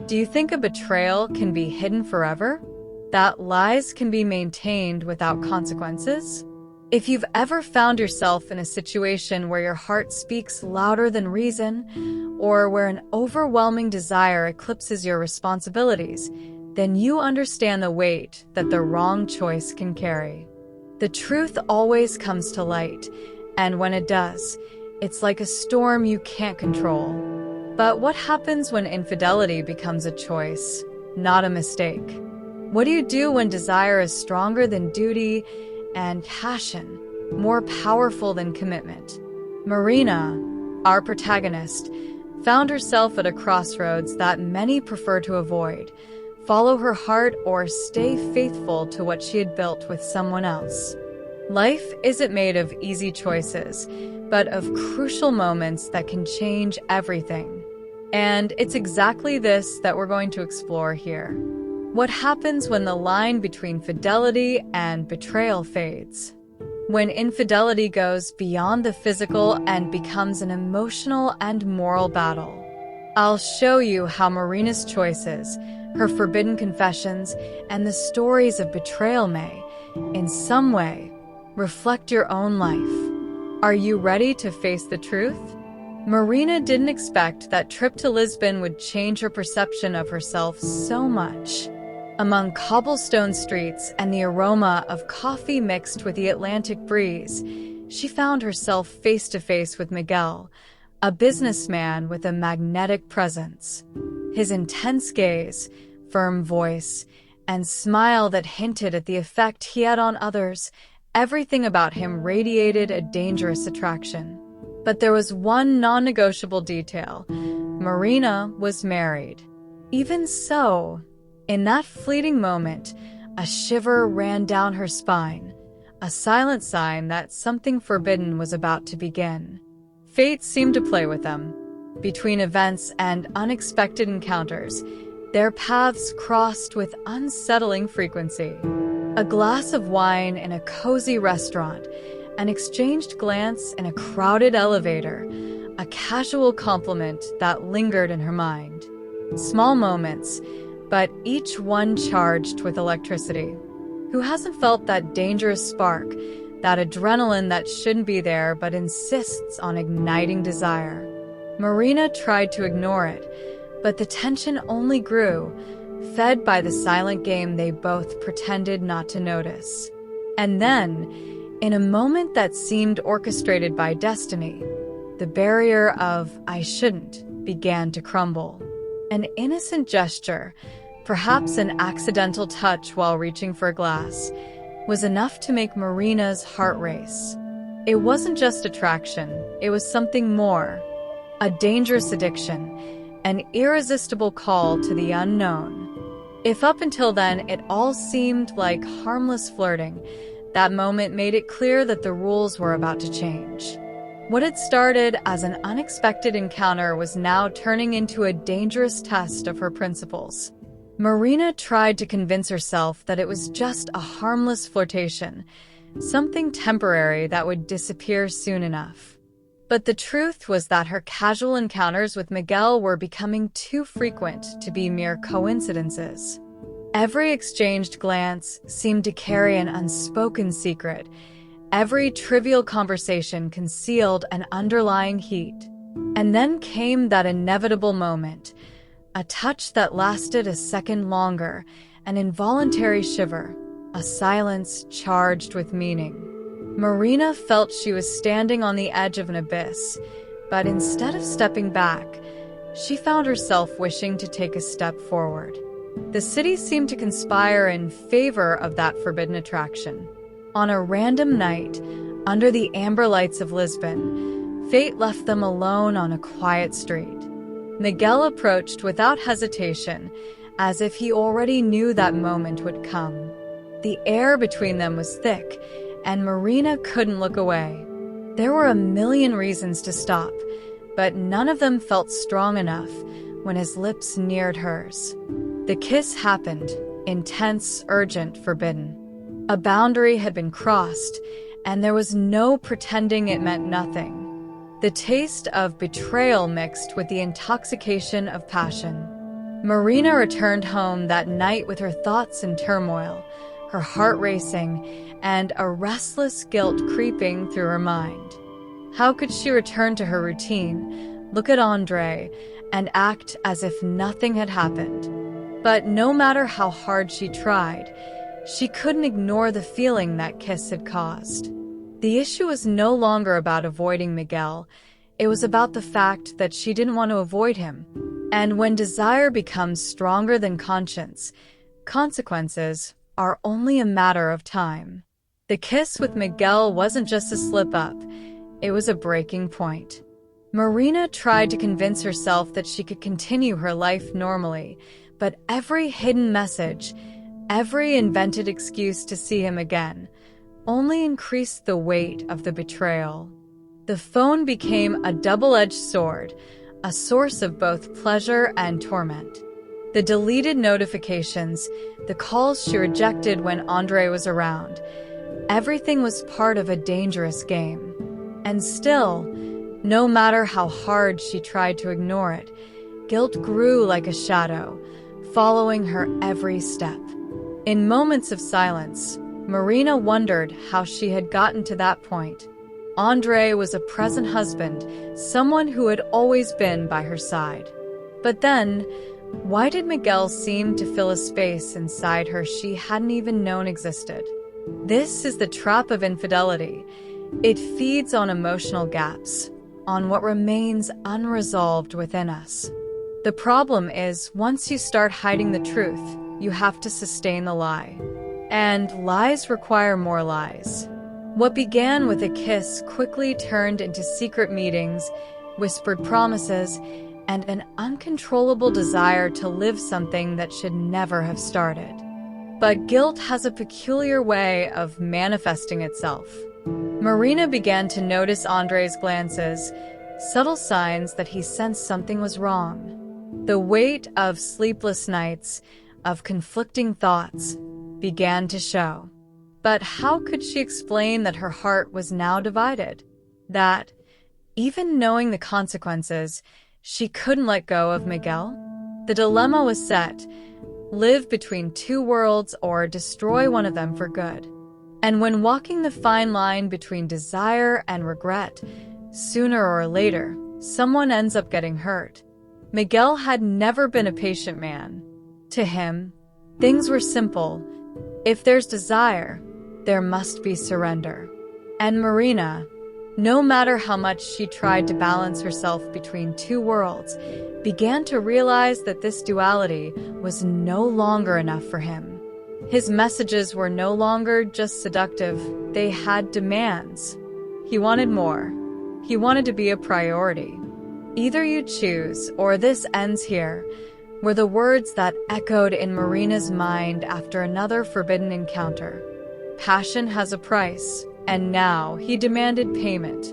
Do you think a betrayal can be hidden forever? That lies can be maintained without consequences? If you've ever found yourself in a situation where your heart speaks louder than reason, or where an overwhelming desire eclipses your responsibilities, then you understand the weight that the wrong choice can carry. The truth always comes to light, and when it does, it's like a storm you can't control. But what happens when infidelity becomes a choice, not a mistake? What do you do when desire is stronger than duty and passion, more powerful than commitment? Marina, our protagonist, found herself at a crossroads that many prefer to avoid: follow her heart or stay faithful to what she had built with someone else. Life isn't made of easy choices, but of crucial moments that can change everything. And it's exactly this that we're going to explore here. What happens when the line between fidelity and betrayal fades? When infidelity goes beyond the physical and becomes an emotional and moral battle. I'll show you how Marina's choices, her forbidden confessions, and the stories of betrayal may, in some way, reflect your own life. Are you ready to face the truth? Marina didn't expect that trip to Lisbon would change her perception of herself so much. Among cobblestone streets and the aroma of coffee mixed with the Atlantic breeze, she found herself face to face with Miguel, a businessman with a magnetic presence. His intense gaze, firm voice, and smile that hinted at the effect he had on others, everything about him radiated a dangerous attraction. But there was one non-negotiable detail: Marina was married. Even so, in that fleeting moment, a shiver ran down her spine, a silent sign that something forbidden was about to begin. Fate seemed to play with them. Between events and unexpected encounters, their paths crossed with unsettling frequency. A glass of wine in a cozy restaurant, an exchanged glance in a crowded elevator, a casual compliment that lingered in her mind. Small moments, but each one charged with electricity. Who hasn't felt that dangerous spark, that adrenaline that shouldn't be there but insists on igniting desire? Marina tried to ignore it, but the tension only grew, fed by the silent game they both pretended not to notice. And then, in a moment that seemed orchestrated by destiny, the barrier of "I shouldn't" began to crumble. An innocent gesture, perhaps an accidental touch while reaching for a glass, was enough to make Marina's heart race. It wasn't just attraction, it was something more. A dangerous addiction, an irresistible call to the unknown. If up until then it all seemed like harmless flirting, that moment made it clear that the rules were about to change. What had started as an unexpected encounter was now turning into a dangerous test of her principles. Marina tried to convince herself that it was just a harmless flirtation, something temporary that would disappear soon enough. But the truth was that her casual encounters with Miguel were becoming too frequent to be mere coincidences. Every exchanged glance seemed to carry an unspoken secret. Every trivial conversation concealed an underlying heat. And then came that inevitable moment, a touch that lasted a second longer, an involuntary shiver, a silence charged with meaning. Marina felt she was standing on the edge of an abyss, but instead of stepping back, she found herself wishing to take a step forward. The city seemed to conspire in favor of that forbidden attraction. On a random night, under the amber lights of Lisbon, fate left them alone on a quiet street. Miguel approached without hesitation, as if he already knew that moment would come. The air between them was thick, and Marina couldn't look away. There were a million reasons to stop, but none of them felt strong enough when his lips neared hers. The kiss happened, intense, urgent, forbidden. A boundary had been crossed, and there was no pretending it meant nothing. The taste of betrayal mixed with the intoxication of passion. Marina returned home that night with her thoughts in turmoil, her heart racing, and a restless guilt creeping through her mind. How could she return to her routine, look at Andre, and act as if nothing had happened? But no matter how hard she tried, she couldn't ignore the feeling that kiss had caused. The issue was no longer about avoiding Miguel. It was about the fact that she didn't want to avoid him. And when desire becomes stronger than conscience, consequences are only a matter of time. The kiss with Miguel wasn't just a slip-up. It was a breaking point. Marina tried to convince herself that she could continue her life normally, but every hidden message, every invented excuse to see him again, only increased the weight of the betrayal. The phone became a double-edged sword, a source of both pleasure and torment. The deleted notifications, the calls she rejected when Andre was around, everything was part of a dangerous game. And still, no matter how hard she tried to ignore it, guilt grew like a shadow, following her every step. In moments of silence, Marina wondered how she had gotten to that point. Andre was a present husband, someone who had always been by her side. But then, why did Miguel seem to fill a space inside her she hadn't even known existed? This is the trap of infidelity. It feeds on emotional gaps, on what remains unresolved within us. The problem is, once you start hiding the truth, you have to sustain the lie. And lies require more lies. What began with a kiss quickly turned into secret meetings, whispered promises, and an uncontrollable desire to live something that should never have started. But guilt has a peculiar way of manifesting itself. Marina began to notice Andre's glances, subtle signs that he sensed something was wrong. The weight of sleepless nights, of conflicting thoughts, began to show. But how could she explain that her heart was now divided? That, even knowing the consequences, she couldn't let go of Miguel? The dilemma was set: live between two worlds or destroy one of them for good. And when walking the fine line between desire and regret, sooner or later, someone ends up getting hurt. Miguel had never been a patient man. To him, things were simple. If there's desire, there must be surrender. And Marina, no matter how much she tried to balance herself between two worlds, began to realize that this duality was no longer enough for him. His messages were no longer just seductive, they had demands. He wanted more. He wanted to be a priority. Either you choose, or this ends here, were the words that echoed in Marina's mind after another forbidden encounter. Passion has a price, and now he demanded payment.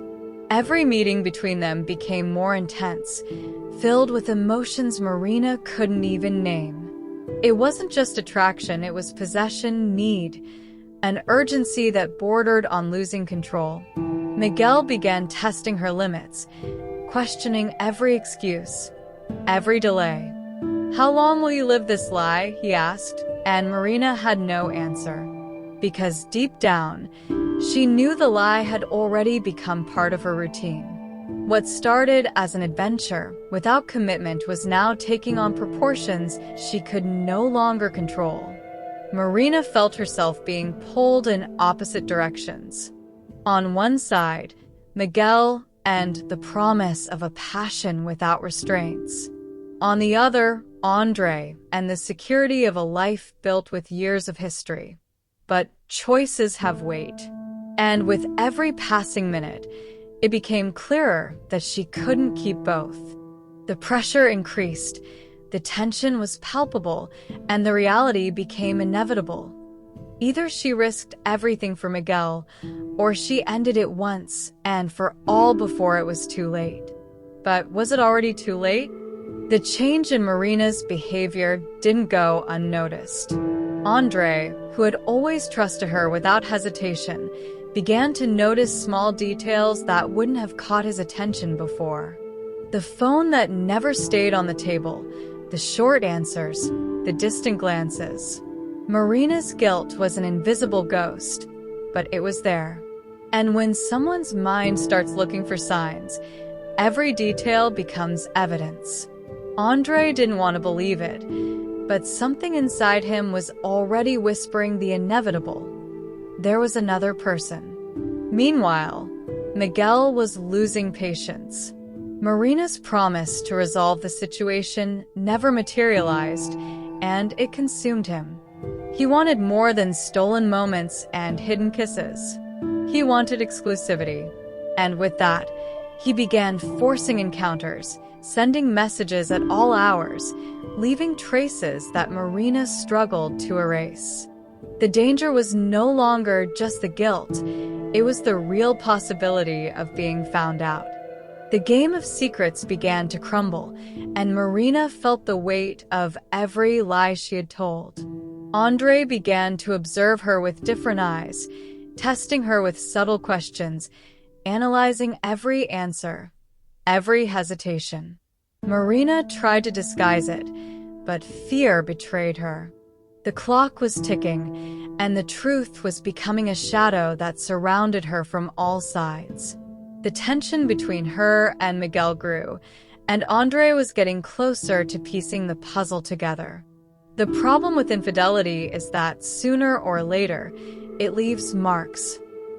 Every meeting between them became more intense, filled with emotions Marina couldn't even name. It wasn't just attraction, it was possession, need, an urgency that bordered on losing control. Miguel began testing her limits, questioning every excuse, every delay. "How long will you live this lie?" he asked, and Marina had no answer. Because deep down, she knew the lie had already become part of her routine. What started as an adventure without commitment was now taking on proportions she could no longer control. Marina felt herself being pulled in opposite directions. On one side, Miguel and the promise of a passion without restraints. On the other, Andre and the security of a life built with years of history. But choices have weight. And with every passing minute, it became clearer that she couldn't keep both. The pressure increased, the tension was palpable, and the reality became inevitable. Either she risked everything for Miguel, or she ended it once and for all before it was too late. But was it already too late? The change in Marina's behavior didn't go unnoticed. Andre, who had always trusted her without hesitation, began to notice small details that wouldn't have caught his attention before. The phone that never stayed on the table, the short answers, the distant glances. Marina's guilt was an invisible ghost, but it was there. And when someone's mind starts looking for signs, every detail becomes evidence. Andre didn't want to believe it, but something inside him was already whispering the inevitable. There was another person. Meanwhile, Miguel was losing patience. Marina's promise to resolve the situation never materialized, and it consumed him. He wanted more than stolen moments and hidden kisses. He wanted exclusivity, and with that, he began forcing encounters, sending messages at all hours, leaving traces that Marina struggled to erase. The danger was no longer just the guilt, it was the real possibility of being found out. The game of secrets began to crumble, and Marina felt the weight of every lie she had told. Andre began to observe her with different eyes, testing her with subtle questions, analyzing every answer, every hesitation. Marina tried to disguise it, but fear betrayed her. The clock was ticking, and the truth was becoming a shadow that surrounded her from all sides. The tension between her and Miguel grew, and Andre was getting closer to piecing the puzzle together. The problem with infidelity is that sooner or later, it leaves marks.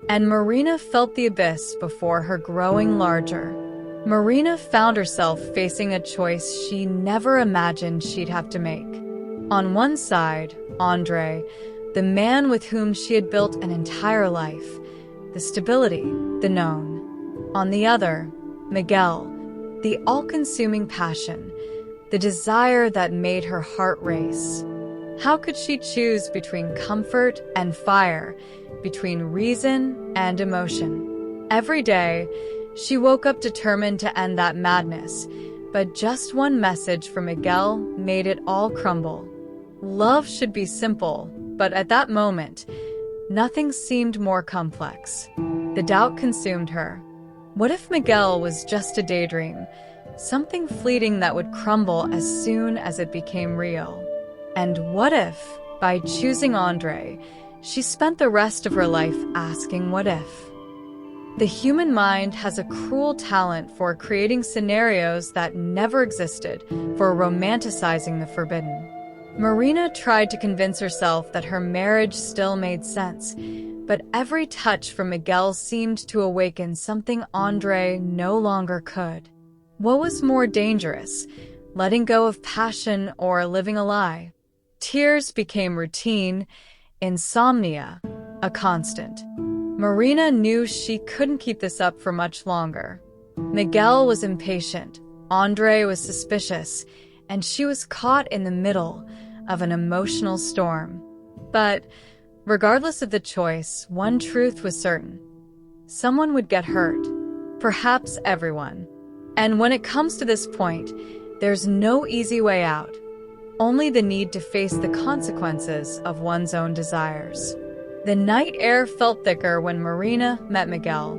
And Marina felt the abyss before her growing larger. Marina found herself facing a choice she never imagined she'd have to make. On one side, Andre, the man with whom she had built an entire life, the stability, the known. On the other, Miguel, the all-consuming passion, the desire that made her heart race. How could she choose between comfort and fire, between reason and emotion? Every day, she woke up determined to end that madness, but just one message from Miguel made it all crumble. Love should be simple, but at that moment, nothing seemed more complex. The doubt consumed her. What if Miguel was just a daydream? Something fleeting that would crumble as soon as it became real. And what if, by choosing Andre, she spent the rest of her life asking what if? The human mind has a cruel talent for creating scenarios that never existed, for romanticizing the forbidden. Marina tried to convince herself that her marriage still made sense, but every touch from Miguel seemed to awaken something Andre no longer could. What was more dangerous, letting go of passion or living a lie? Tears became routine, insomnia, a constant. Marina knew she couldn't keep this up for much longer. Miguel was impatient, Andre was suspicious, and she was caught in the middle of an emotional storm. But regardless of the choice, one truth was certain. Someone would get hurt, perhaps everyone. And when it comes to this point, there's no easy way out, only the need to face the consequences of one's own desires. The night air felt thicker when Marina met Miguel.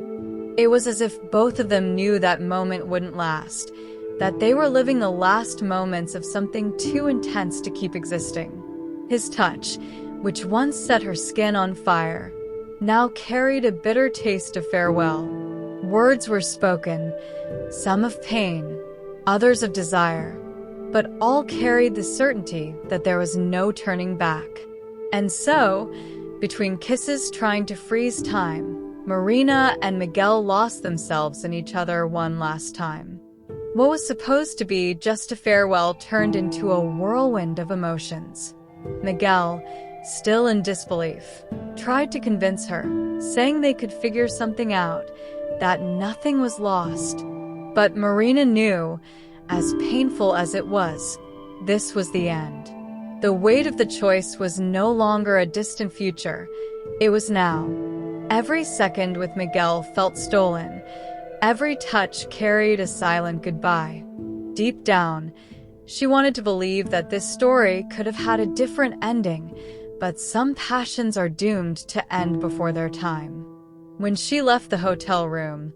It was as if both of them knew that moment wouldn't last, that they were living the last moments of something too intense to keep existing. His touch, which once set her skin on fire, now carried a bitter taste of farewell. Words were spoken, some of pain, others of desire, but all carried the certainty that there was no turning back. And so, between kisses trying to freeze time, Marina and Miguel lost themselves in each other one last time. What was supposed to be just a farewell turned into a whirlwind of emotions. Miguel, still in disbelief, tried to convince her, saying they could figure something out, that nothing was lost. But Marina knew, as painful as it was, this was the end. The weight of the choice was no longer a distant future, it was now. Every second with Miguel felt stolen. Every touch carried a silent goodbye. Deep down, she wanted to believe that this story could have had a different ending, but some passions are doomed to end before their time. When she left the hotel room,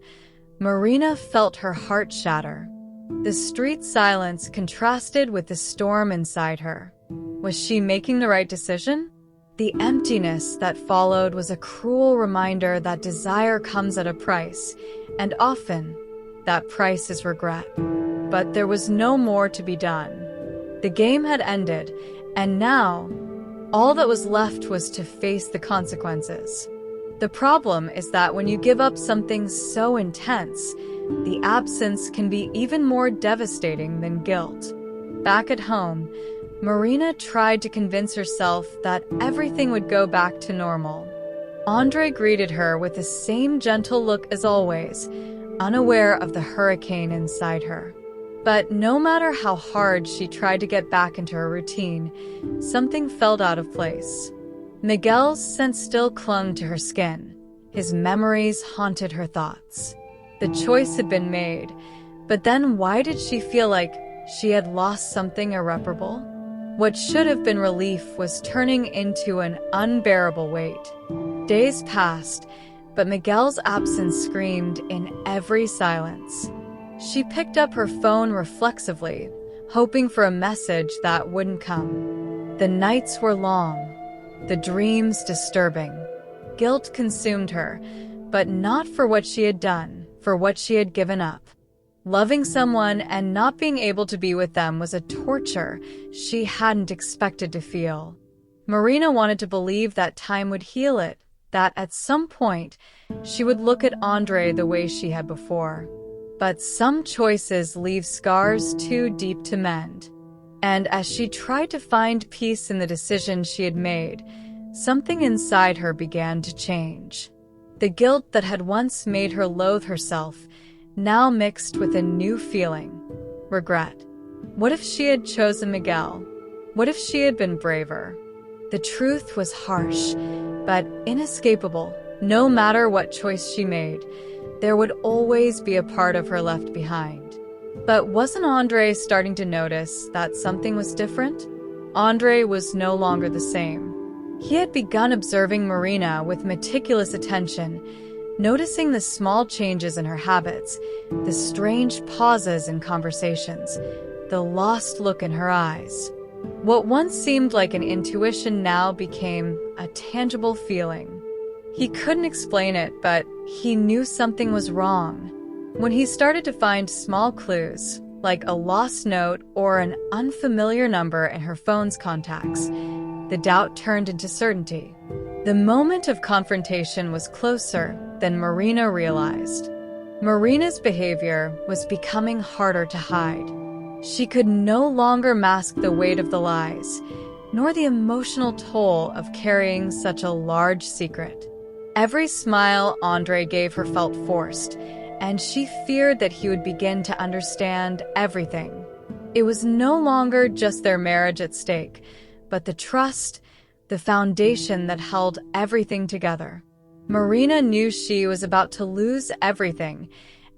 Marina felt her heart shatter. The street silence contrasted with the storm inside her. Was she making the right decision? The emptiness that followed was a cruel reminder that desire comes at a price, and often, that price is regret. But there was no more to be done. The game had ended, and now, all that was left was to face the consequences. The problem is that when you give up something so intense, the absence can be even more devastating than guilt. Back at home, Marina tried to convince herself that everything would go back to normal. Andre greeted her with the same gentle look as always, unaware of the hurricane inside her. But no matter how hard she tried to get back into her routine, something felt out of place. Miguel's scent still clung to her skin. His memories haunted her thoughts. The choice had been made, but then why did she feel like she had lost something irreparable? What should have been relief was turning into an unbearable weight. Days passed, but Miguel's absence screamed in every silence. She picked up her phone reflexively, hoping for a message that wouldn't come. The nights were long, the dreams disturbing. Guilt consumed her, but not for what she had done, for what she had given up. Loving someone and not being able to be with them was a torture she hadn't expected to feel. Marina wanted to believe that time would heal it, that at some point she would look at Andre the way she had before. But some choices leave scars too deep to mend. And as she tried to find peace in the decision she had made, something inside her began to change. The guilt that had once made her loathe herself now mixed with a new feeling, regret. What if she had chosen Miguel? What if she had been braver? The truth was harsh, but inescapable. No matter what choice she made, there would always be a part of her left behind. But wasn't Andre starting to notice that something was different? Andre was no longer the same. He had begun observing Marina with meticulous attention, noticing the small changes in her habits, the strange pauses in conversations, the lost look in her eyes. What once seemed like an intuition now became a tangible feeling. He couldn't explain it, but he knew something was wrong. When he started to find small clues, like a lost note or an unfamiliar number in her phone's contacts, the doubt turned into certainty. The moment of confrontation was closer than Marina realized. Marina's behavior was becoming harder to hide. She could no longer mask the weight of the lies, nor the emotional toll of carrying such a large secret. Every smile Andre gave her felt forced, and she feared that he would begin to understand everything. It was no longer just their marriage at stake, but the trust, the foundation that held everything together. Marina knew she was about to lose everything,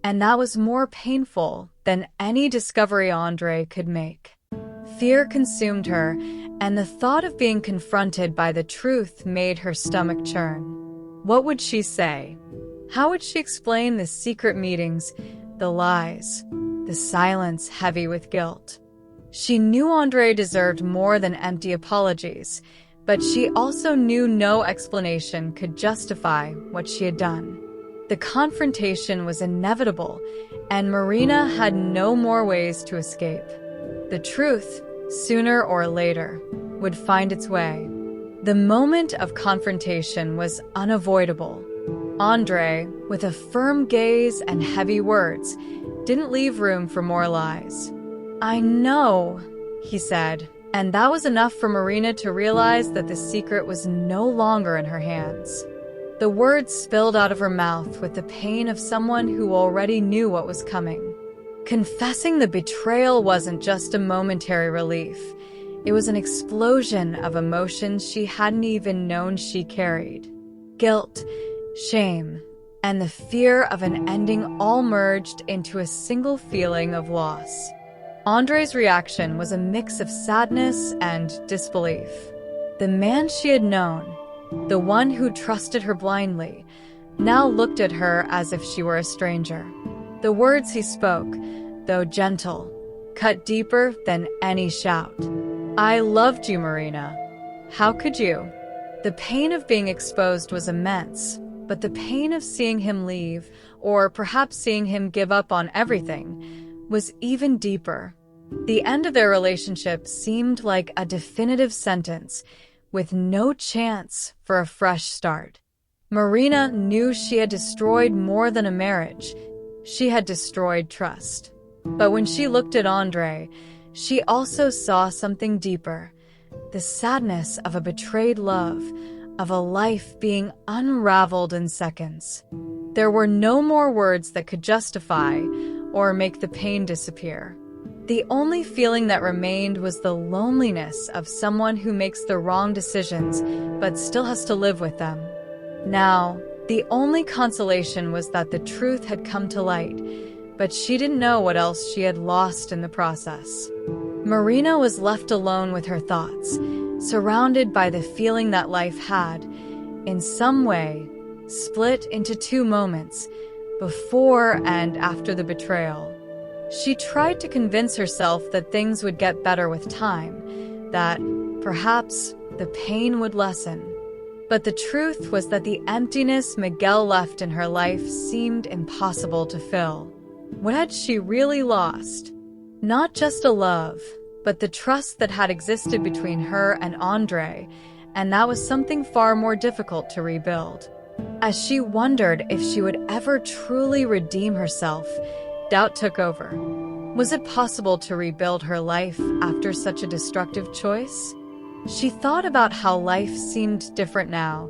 and that was more painful than any discovery Andre could make. Fear consumed her, and the thought of being confronted by the truth made her stomach churn. What would she say? How would she explain the secret meetings, the lies, the silence heavy with guilt? She knew Andre deserved more than empty apologies, but she also knew no explanation could justify what she had done. The confrontation was inevitable, and Marina had no more ways to escape. The truth, sooner or later, would find its way. The moment of confrontation was unavoidable. Andre, with a firm gaze and heavy words, didn't leave room for more lies. "I know," he said, and that was enough for Marina to realize that the secret was no longer in her hands. The words spilled out of her mouth with the pain of someone who already knew what was coming. Confessing the betrayal wasn't just a momentary relief. It was an explosion of emotions she hadn't even known she carried. Guilt, shame, and the fear of an ending all merged into a single feeling of loss. Andre's reaction was a mix of sadness and disbelief. The man she had known, the one who trusted her blindly, now looked at her as if she were a stranger. The words he spoke, though gentle, cut deeper than any shout. "I loved you, Marina. How could you?" The pain of being exposed was immense, but the pain of seeing him leave, or perhaps seeing him give up on everything, was even deeper. The end of their relationship seemed like a definitive sentence, with no chance for a fresh start. Marina knew she had destroyed more than a marriage. She had destroyed trust. But when she looked at Andre, she also saw something deeper. The sadness of a betrayed love, of a life being unraveled in seconds. There were no more words that could justify or make the pain disappear. The only feeling that remained was the loneliness of someone who makes the wrong decisions but still has to live with them. Now, the only consolation was that the truth had come to light, but she didn't know what else she had lost in the process. Marina was left alone with her thoughts, surrounded by the feeling that life had, in some way, split into two moments, before and after the betrayal. She tried to convince herself that things would get better with time, that perhaps the pain would lessen. But the truth was that the emptiness Miguel left in her life seemed impossible to fill. What had she really lost? Not just a love, but the trust that had existed between her and Andre, and that was something far more difficult to rebuild. As she wondered if she would ever truly redeem herself, doubt took over. Was it possible to rebuild her life after such a destructive choice? She thought about how life seemed different now,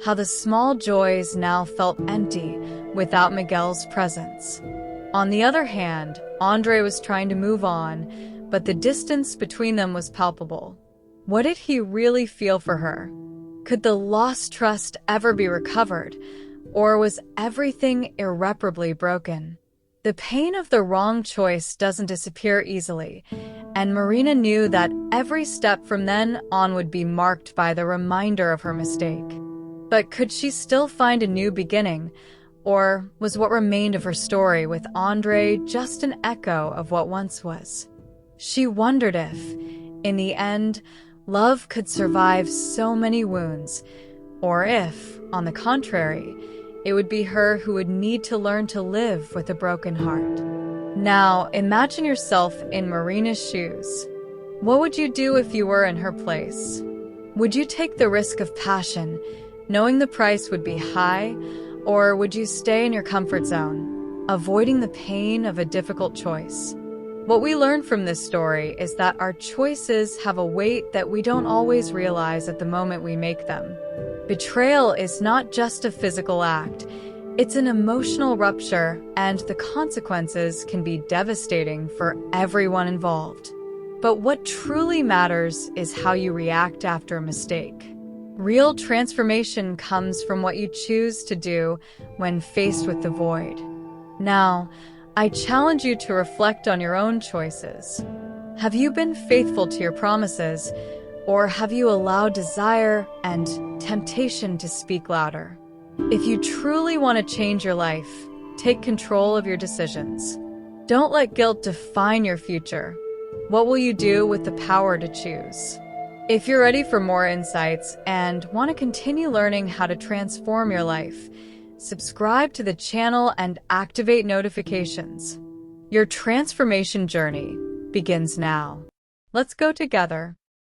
how the small joys now felt empty without Miguel's presence. On the other hand, Andre was trying to move on, but the distance between them was palpable. What did he really feel for her? Could the lost trust ever be recovered, or was everything irreparably broken? The pain of the wrong choice doesn't disappear easily, and Marina knew that every step from then on would be marked by the reminder of her mistake. But could she still find a new beginning, or was what remained of her story with Andre just an echo of what once was? She wondered if, in the end, love could survive so many wounds, or if, on the contrary, it would be her who would need to learn to live with a broken heart. Now, imagine yourself in Marina's shoes. What would you do if you were in her place? Would you take the risk of passion, knowing the price would be high, or would you stay in your comfort zone, avoiding the pain of a difficult choice? What we learn from this story is that our choices have a weight that we don't always realize at the moment we make them. Betrayal is not just a physical act, it's an emotional rupture, and the consequences can be devastating for everyone involved. But what truly matters is how you react after a mistake. Real transformation comes from what you choose to do when faced with the void. Now, I challenge you to reflect on your own choices. Have you been faithful to your promises, or have you allowed desire and temptation to speak louder? If you truly want to change your life, take control of your decisions. Don't let guilt define your future. What will you do with the power to choose? If you're ready for more insights and want to continue learning how to transform your life, subscribe to the channel and activate notifications. Your transformation journey begins now. Let's go together.